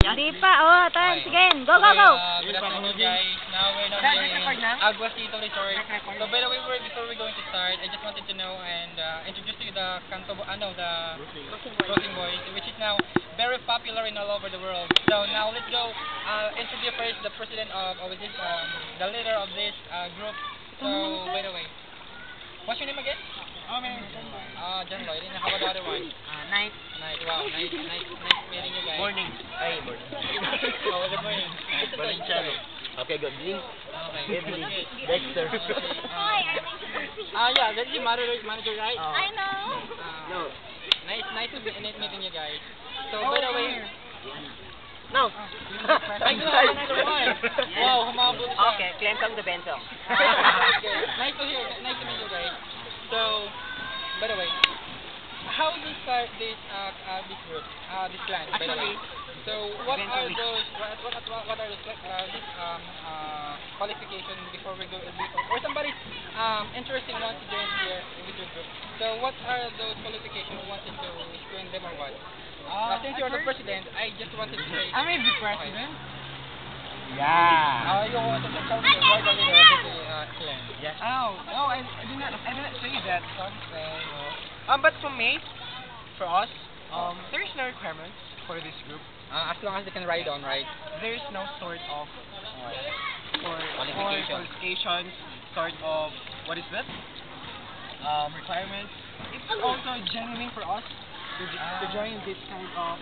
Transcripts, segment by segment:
Hindi pa, oh, turn, sige, go, go, go! Good afternoon, guys. Now we're now here in Aguasito Resort. So by the way, before we're going to start, I just wanted to know and introduce to you the the Crossing Boys, which is now very popular in all over the world. So now let's go introduce first the president of the leader of this group. So by the way, what's your name again? Oh, my name is John Lloyd. John Lloyd. And how about the other one? Night. Night. Wow, nice meeting you guys. Morning. Ay, morning. Oh, good morning. Morning, Chano. Okay, good evening. Okay. Evening. Dexter. Yeah, that's the manager, right? I know. No. Nice to meeting you guys. So, by the way, No. I do have another one. Wow, humabol siya. Okay, claim kang the Benzo. Okay. Nice to meet you guys. So, by the way, how did you start this group, this clan? By the way, so what are those qualifications before we go? Or somebody interesting wants to join here with your group. So what are those qualifications? Wanted to explain them or what? Since you're the president, I just wanted to say. I may be president. Yeah. You want to tell me why the leader of the clan? Yes. Oh, I did not say that. But for me, for us, there's no requirements for this group. As long as they can ride on, right? There's no sort of qualifications, sort of what is that? Requirements. It's also genuine for us to join this kind of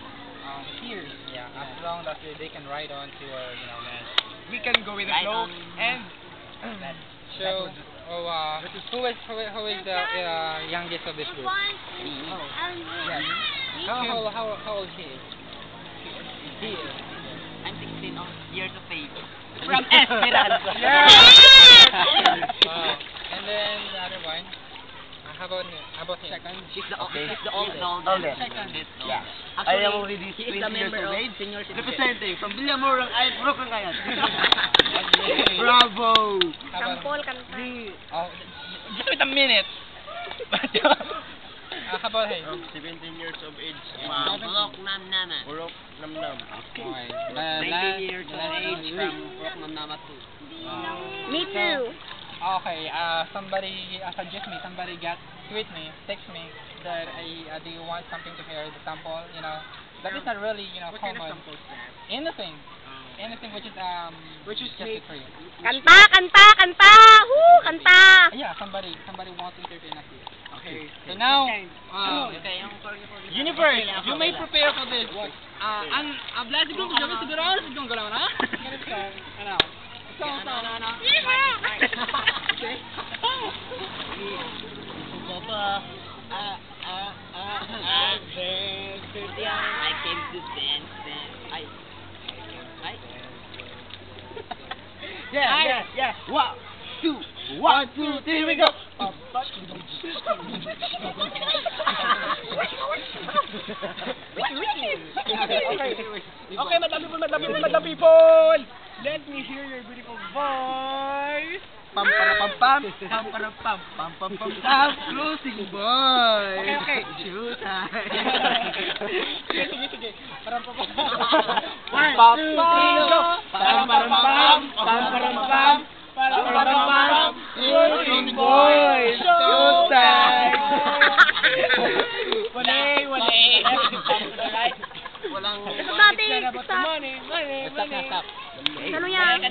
tiers. Yeah, as long as they can ride on to We can go with the flow and so who is the youngest of this group? yes. How old he is? He is. I'm 16 years of age. From Esperanza. Wow. And then the other one. How about him? Second. She's the Okay. oldest. Oldest. Yeah. I am already he is 20 the years member of of age. senior citizen. Representing from Villamorang ay Brooklyn ngayon. Bravo! Sampol, kanta. Oh, just wait a minute. How about him? 17 years of age. Wow. Purok Namnama. Purok Namnam. Okay. 19 years of age from Purok Namnama 2. Me too. Okay, somebody suggest me, somebody tweet me, text me that do you want something to hear the sample, that is not really, What kind of common. samples that? Anything which is just made- free. Kanta, kanta, kanta! Woo, kanta! Yeah, somebody wants to entertain us here. Okay. So now, Okay, yung Universe, you may prepare for this. Blast siguro siguro gano'n na? Ano? I came to dance. Yeah. 1, 2, 3, we go! Okay, madami people! Let me hear your beautiful voice! Pam Crossing Boy! Okay. Showtime! Sige. Parang pa. 1, 2, 3, go! Pam! Crossing Boy! Showtime! Walang Ito dati, money. ano yan?